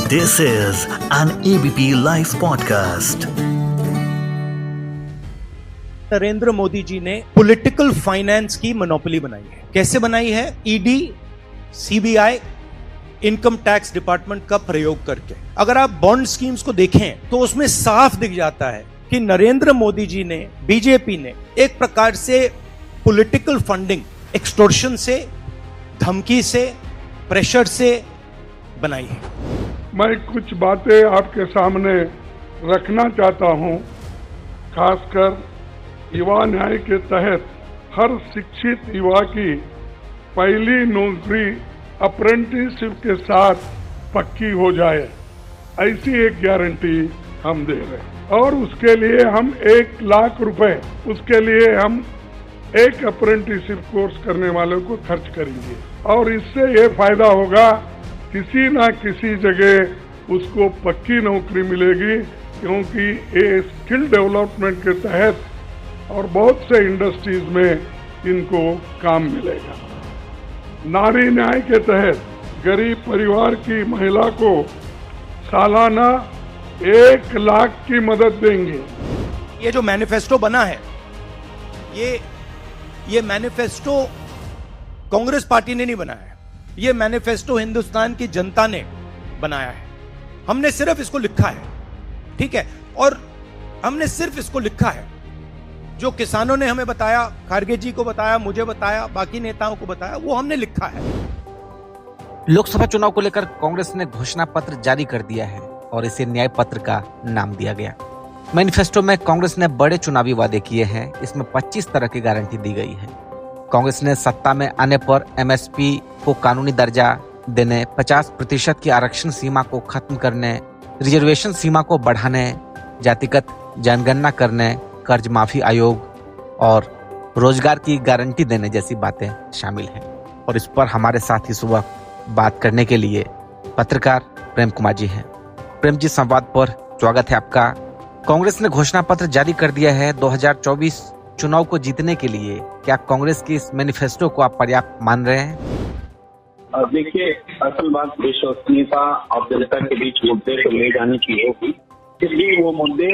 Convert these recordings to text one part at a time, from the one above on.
This is an ABP Life podcast. Narendra Modi ji ने political finance की monopoly बनाई है। कैसे बनाई है? ED, CBI, income tax department का प्रयोग करके। अगर आप बॉन्ड स्कीम्स को देखें तो उसमें साफ दिख जाता है कि नरेंद्र मोदी जी ने, बीजेपी ने एक प्रकार से पॉलिटिकल फंडिंग एक्सटॉर्शन से, धमकी से, प्रेशर से बनाई है। मैं कुछ बातें आपके सामने रखना चाहता हूं, खासकर युवा न्याय के तहत हर शिक्षित युवा की पहली नौकरी अप्रेंटिसशिप के साथ पक्की हो जाए, ऐसी एक गारंटी हम दे रहे हैं। और उसके लिए हम 1 लाख रुपए, उसके लिए हम एक अप्रेंटिसशिप कोर्स करने वालों को खर्च करेंगे। और इससे ये फायदा होगा, किसी ना किसी जगह उसको पक्की नौकरी मिलेगी, क्योंकि ये स्किल डेवलपमेंट के तहत और बहुत से इंडस्ट्रीज में इनको काम मिलेगा। नारी न्याय के तहत गरीब परिवार की महिला को सालाना 1 लाख की मदद देंगे। ये जो मैनिफेस्टो बना है, ये मैनिफेस्टो कांग्रेस पार्टी ने नहीं बनाया है। ये मैनिफेस्टो हिंदुस्तान की जनता ने बनाया है। हमने सिर्फ इसको लिखा है, ठीक है? और हमने सिर्फ इसको लिखा है। जो किसानों ने हमें बताया, खारगे जी को बताया, मुझे बताया, बाकी नेताओं को बताया, वो हमने लिखा है। लोकसभा चुनाव को लेकर कांग्रेस ने घोषणा पत्र जारी कर दिया है और इसे न्याय पत्र का नाम दिया गया। मैनिफेस्टो में कांग्रेस ने बड़े चुनावी वादे किए हैं। इसमें 25 तरह की गारंटी दी गई है। कांग्रेस ने सत्ता में आने पर एमएसपी को कानूनी दर्जा देने, 50% की आरक्षण सीमा को खत्म करने, रिजर्वेशन सीमा को बढ़ाने, जातिगत जनगणना करने, कर्ज माफी आयोग और रोजगार की गारंटी देने जैसी बातें शामिल हैं। और इस पर हमारे साथ इस वक्त बात करने के लिए पत्रकार प्रेम कुमार जी हैं। प्रेम जी, संवाद पर स्वागत है आपका। कांग्रेस ने घोषणा पत्र जारी कर दिया है 2024 चुनाव को जीतने के लिए। क्या कांग्रेस की इस मैनिफेस्टो को आप पर्याप्त मान रहे हैं? देखिए, असल बात विश्वसनीयता और जनता के बीच मुद्दे को ले जाने की होगी, इसलिए वो मुद्दे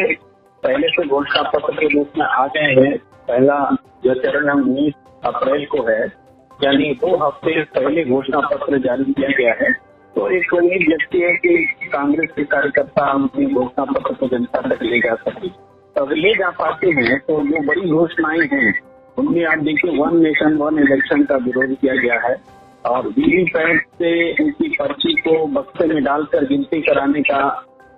पहले से घोषणा पत्र के रूप में आ गए हैं। पहला जो चरण 19 अप्रैल को है, यानी 2 हफ्ते पहले घोषणा पत्र जारी किया गया है। तो एक उम्मीद जगती है कि कांग्रेस के कार्यकर्ता अपनी घोषणा पत्र को जनता तक ले जा सके। अगर ले जा पाते हैं तो जो बड़ी घोषणाएं हैं उनमें आप देखिए 1 नेशन 1 इलेक्शन का विरोध किया गया है और वीवीपैट से उनकी पर्ची को बक्से में डालकर गिनती कराने का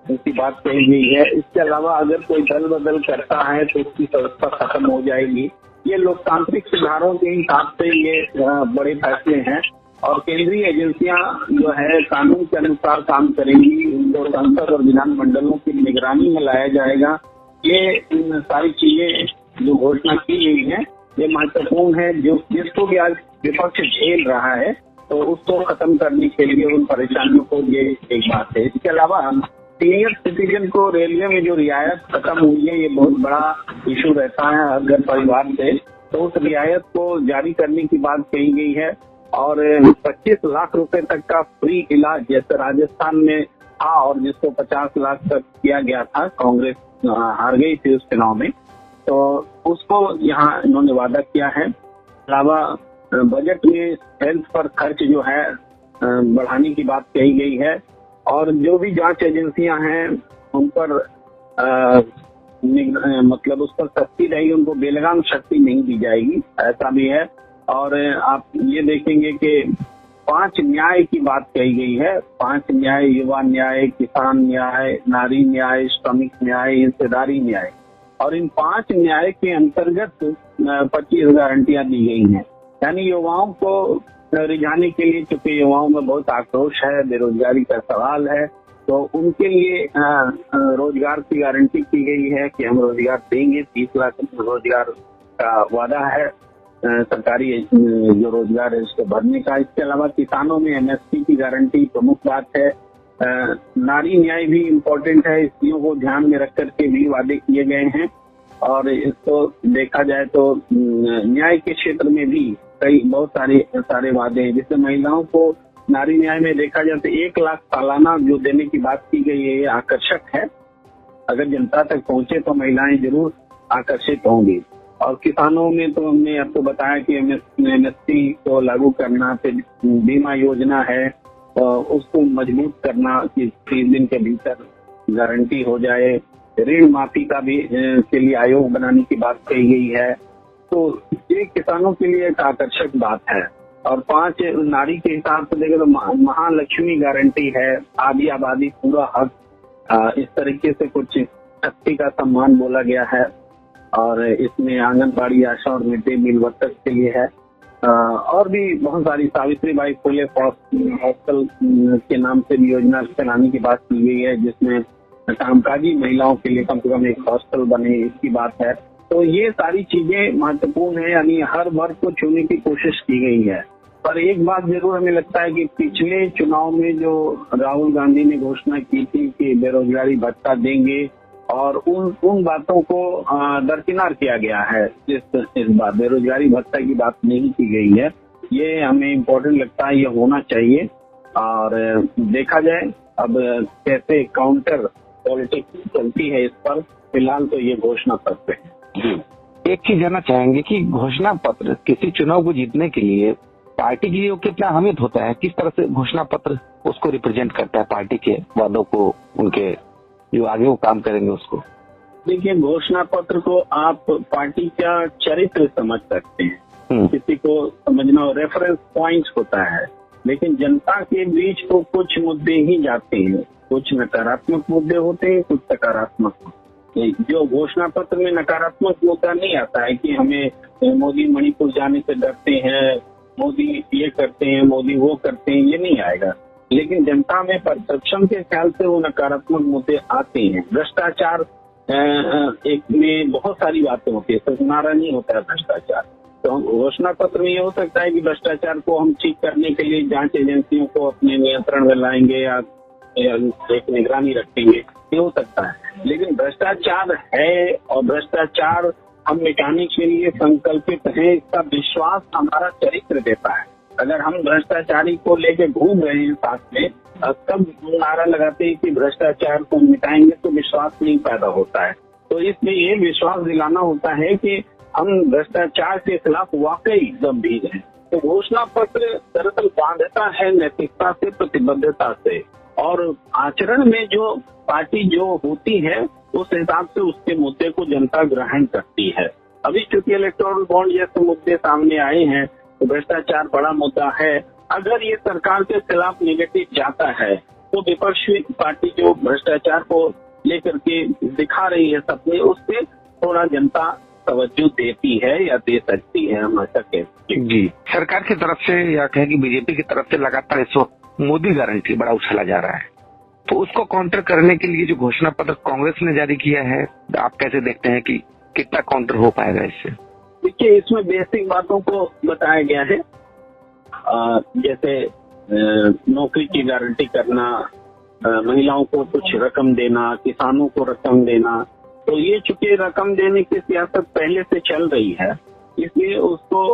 उनकी बात कही गई है। इसके अलावा अगर कोई दल बदल करता है तो उसकी व्यवस्था खत्म हो जाएगी। ये लोकतांत्रिक सुधारों के हिसाब से ये बड़े फैसले हैं। और केंद्रीय एजेंसियां जो है कानून के अनुसार काम करेंगी, उनको संसद और विधानमंडलों की निगरानी में लाया जाएगा। ये सारी चीजें जो घोषणा की गई है ये महत्वपूर्ण है। जो जिसको भी आज विपक्ष झेल रहा है तो उसको खत्म करने के लिए उन परेशानियों को ये एक बात है। इसके अलावा सीनियर सिटीजन को रेलवे में जो रियायत खत्म हुई है, ये बहुत बड़ा इशू रहता है हर घर परिवार से। तो उस रियायत को जारी करने की बात कही गई है। और 25 लाख रुपए तक का फ्री इलाज, जैसे राजस्थान में था और जिसको 50 लाख तक किया गया था, कांग्रेस हार गई थी उस चुनाव में, तो उसको यहाँ इन्होंने वादा किया है। अलावा बजट में हेल्थ पर खर्च जो है बढ़ाने की बात कही गई है। और जो भी जांच एजेंसियां हैं उन पर मतलब उस पर सख्ती रहेगी, उनको बेलगाम शक्ति नहीं दी जाएगी, ऐसा भी है। और आप ये देखेंगे कि 5 न्याय की बात कही गई है। 5 न्याय, युवा न्याय, किसान न्याय, नारी न्याय, श्रमिक न्याय, हिस्सेदारी न्याय। और इन 5 न्याय के अंतर्गत 25 गारंटियां दी गई हैं। यानी युवाओं को रिझाने के लिए, चूंकि युवाओं में बहुत आक्रोश है, बेरोजगारी का सवाल है, तो उनके लिए रोजगार की गारंटी की गई है कि हम रोजगार देंगे। 30 लाख रोजगार का वादा है सरकारी जो रोजगार है उसको भरने का। इसके अलावा किसानों में एमएसपी की गारंटी प्रमुख बात है। नारी न्याय भी इम्पोर्टेंट है, स्त्रियों को ध्यान में रख करके भी वादे किए गए हैं। और इसको देखा जाए तो न्याय के क्षेत्र में भी कई बहुत सारे वादे हैं, जिससे महिलाओं को नारी न्याय में देखा जाए तो 1 लाख सालाना जो देने की बात की गई है, ये आकर्षक है। अगर जनता तक पहुंचे तो महिलाएं जरूर आकर्षित होंगी। और किसानों में तो हमने आपको बताया कि एमएसपी को लागू करना, फिर बीमा योजना है उसको मजबूत करना कि 30 दिन के भीतर गारंटी हो जाए, ऋण माफी का भी के लिए आयोग बनाने की बात कही गई है। तो ये किसानों के लिए एक आकर्षक बात है। और 5 नारी के हिसाब से देखें तो महालक्ष्मी गारंटी है, आधी आबादी पूरा हक, इस तरीके से कुछ शक्ति का सम्मान बोला गया है। और इसमें आंगनबाड़ी, आशा और मिड डे मील वर्कर्स के लिए है। और भी बहुत सारी सावित्रीबाई फुले हॉस्टल के नाम से भी योजना चलाने की बात की गई है, जिसमें कामकाजी महिलाओं के लिए कम से कम एक हॉस्टल बने, इसकी बात है। तो ये सारी चीजें महत्वपूर्ण है, यानी हर वर्ग को छूने की कोशिश की गई है। पर एक बात जरूर हमें लगता है कि पिछले चुनाव में जो राहुल गांधी ने घोषणा की थी कि बेरोजगारी भत्ता देंगे, और उन बातों को दरकिनार किया गया है। इस बार बेरोजगारी भत्ता की बात नहीं की गई है। ये हमें इम्पोर्टेंट लगता है, ये होना चाहिए। और देखा जाए अब कैसे काउंटर पॉलिटिक्स चलती है इस पर। फिलहाल तो ये घोषणा पत्र है। एक चीज जानना चाहेंगे कि घोषणा पत्र किसी चुनाव को जीतने के लिए पार्टी के लिए कितना अहमियत होता है, किस तरह से घोषणा पत्र उसको रिप्रेजेंट करता है, पार्टी के वादों को, उनके जो आगे वो काम करेंगे उसको। देखिए, घोषणा पत्र को आप पार्टी का चरित्र समझ सकते हैं, किसी को समझना रेफरेंस पॉइंट्स होता है। लेकिन जनता के बीच तो कुछ मुद्दे ही जाते हैं, कुछ नकारात्मक मुद्दे होते हैं, कुछ सकारात्मक। जो घोषणा पत्र में नकारात्मक मुद्दा नहीं आता है कि हमें मोदी मणिपुर जाने से डरते हैं, मोदी ये करते हैं, मोदी वो करते हैं, ये नहीं आएगा। लेकिन जनता में परसेप्शन के ख्याल से वो नकारात्मक मुद्दे आते हैं। भ्रष्टाचार एक में बहुत सारी बातें होती है, सिर्फ नारा नहीं होता है भ्रष्टाचार। तो घोषणा पत्र में ये हो सकता है कि भ्रष्टाचार को हम ठीक करने के लिए जांच एजेंसियों को अपने नियंत्रण में लाएंगे या एक निगरानी रखेंगे, ये हो सकता है। लेकिन भ्रष्टाचार है और भ्रष्टाचार हम मिटाने के लिए संकल्पित है, इसका विश्वास हमारा चरित्र देता है। अगर हम भ्रष्टाचारी को लेके घूम रहे हैं साथ में, तब नारा लगाते हैं कि भ्रष्टाचार को मिटाएंगे, तो विश्वास नहीं पैदा होता है। तो इसलिए ये विश्वास दिलाना होता है कि हम भ्रष्टाचार के खिलाफ वाकई गंभीर हैं। तो घोषणा पत्र दरअसल बाध्यता है नैतिकता से, प्रतिबद्धता से, और आचरण में जो पार्टी जो होती है उस हिसाब से उसके मुद्दे को जनता ग्रहण करती है। अभी चूंकि इलेक्टोरल बॉन्ड जैसे मुद्दे सामने आए हैं, तो भ्रष्टाचार बड़ा मुद्दा है। अगर ये सरकार के खिलाफ नेगेटिव जाता है तो विपक्षी पार्टी जो भ्रष्टाचार को लेकर के दिखा रही है सपने, उससे थोड़ा जनता तवज्जो देती है या दे सकती है, हम ऐसा कहते हैं। जी, सरकार की तरफ से या कहें कि बीजेपी की तरफ से लगातार इस वक्त मोदी गारंटी बड़ा उछाला जा रहा है, तो उसको काउंटर करने के लिए जो घोषणा पत्र कांग्रेस ने जारी किया है, आप कैसे देखते हैं कि कितना काउंटर हो पाएगा इससे? देखिए, इसमें बेसिक बातों को बताया गया है, जैसे नौकरी की गारंटी करना, महिलाओं को कुछ रकम देना, किसानों को रकम देना। तो ये चूंकि रकम देने की सियासत पहले से चल रही है, इसलिए उसको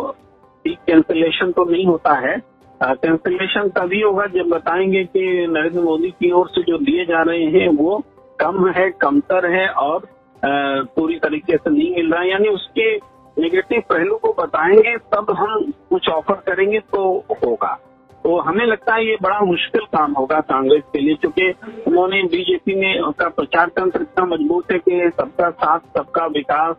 कैंसिलेशन तो नहीं होता है। कैंसिलेशन तभी होगा जब बताएंगे कि नरेंद्र मोदी की ओर से जो दिए जा रहे हैं वो कम है, कमतर है और पूरी तरीके से नहीं मिल रहा है, यानी उसके नेगेटिव पहलू को बताएंगे, तब हम कुछ ऑफर करेंगे तो होगा। तो हमें लगता है ये बड़ा मुश्किल काम होगा कांग्रेस के लिए, क्योंकि उन्होंने बीजेपी में का प्रचार तंत्र इतना मजबूत है कि सबका साथ सबका विकास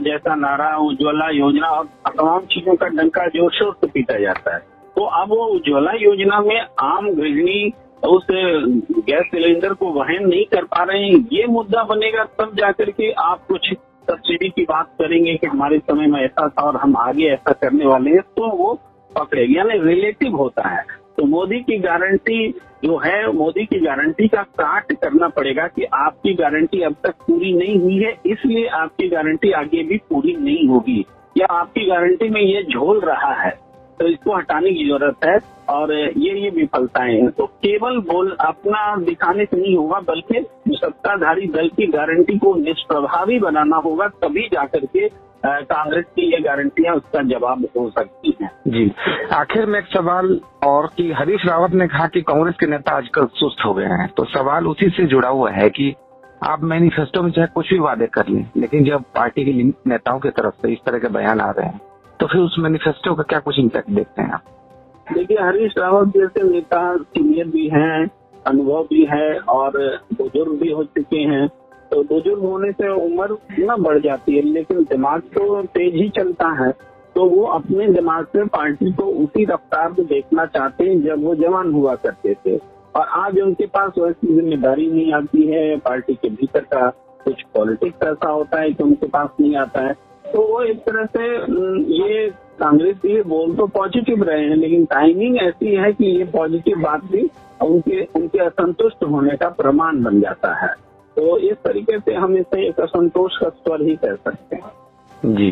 जैसा नारा, उज्ज्वला योजना और तमाम चीजों का डंका जोर शोर से पीटा जाता है। तो अब वो उज्ज्वला योजना में आम गृहिणी उस गैस सिलेंडर को वहन नहीं कर पा रहे हैं, ये मुद्दा बनेगा तब जाकर के आप कुछ सब्सिडी की बात करेंगे कि हमारे समय में ऐसा था और हम आगे ऐसा करने वाले हैं, तो वो पकड़ेगी, यानी रिलेटिव होता है। तो मोदी की गारंटी जो है, मोदी की गारंटी का काट करना पड़ेगा कि आपकी गारंटी अब तक पूरी नहीं हुई है, इसलिए आपकी गारंटी आगे भी पूरी नहीं होगी, या आपकी गारंटी में ये झोल रहा है, तो इसको हटाने की जरूरत है। और ये विफलताएं हैं, तो केवल बोल अपना दिखाने से नहीं होगा, बल्कि सत्ताधारी दल की गारंटी को निष्प्रभावी बनाना होगा, तभी जाकर के कांग्रेस की ये गारंटियां उसका जवाब हो सकती हैं। जी, आखिर में एक सवाल और कि हरीश रावत ने कहा कि कांग्रेस के नेता आजकल सुस्त हो गए हैं, तो सवाल उसी से जुड़ा हुआ है कि आप मैनिफेस्टो में चाहे कुछ भी वादे कर लें, लेकिन जब पार्टी के नेताओं की तरफ से इस तरह के बयान आ रहे हैं तो फिर उस मैनिफेस्टो का क्या कुछ इम्पैक्ट देखते हैं आप? देखिए, हरीश रावत जैसे नेता सीनियर भी हैं, अनुभव भी है और बुजुर्ग भी हो चुके हैं, तो बुजुर्ग होने से उम्र न बढ़ जाती है लेकिन दिमाग तो तेज ही चलता है, तो वो अपने दिमाग से पार्टी को उसी रफ्तार में देखना चाहते हैं जब वो जवान हुआ करते थे। और आज उनके पास वैसी जिम्मेदारी नहीं आती है, पार्टी के भीतर का कुछ पॉलिटिक्स ऐसा होता है कि उनके पास नहीं आता है, तो वो एक तरह से ये कांग्रेस ये बोल तो पॉजिटिव रहे हैं लेकिन टाइमिंग ऐसी है कि ये पॉजिटिव बात भी उनके असंतुष्ट होने का प्रमाण बन जाता है। तो इस तरीके से हम इसे एक असंतोष का स्वर ही कह सकते हैं। जी,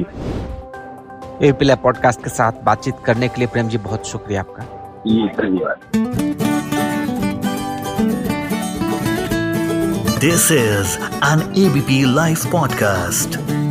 एबीपी लाइव पॉडकास्ट के साथ बातचीत करने के लिए प्रेम जी बहुत शुक्रिया आपका। जी, धन्यवाद। This is an ABP Live podcast.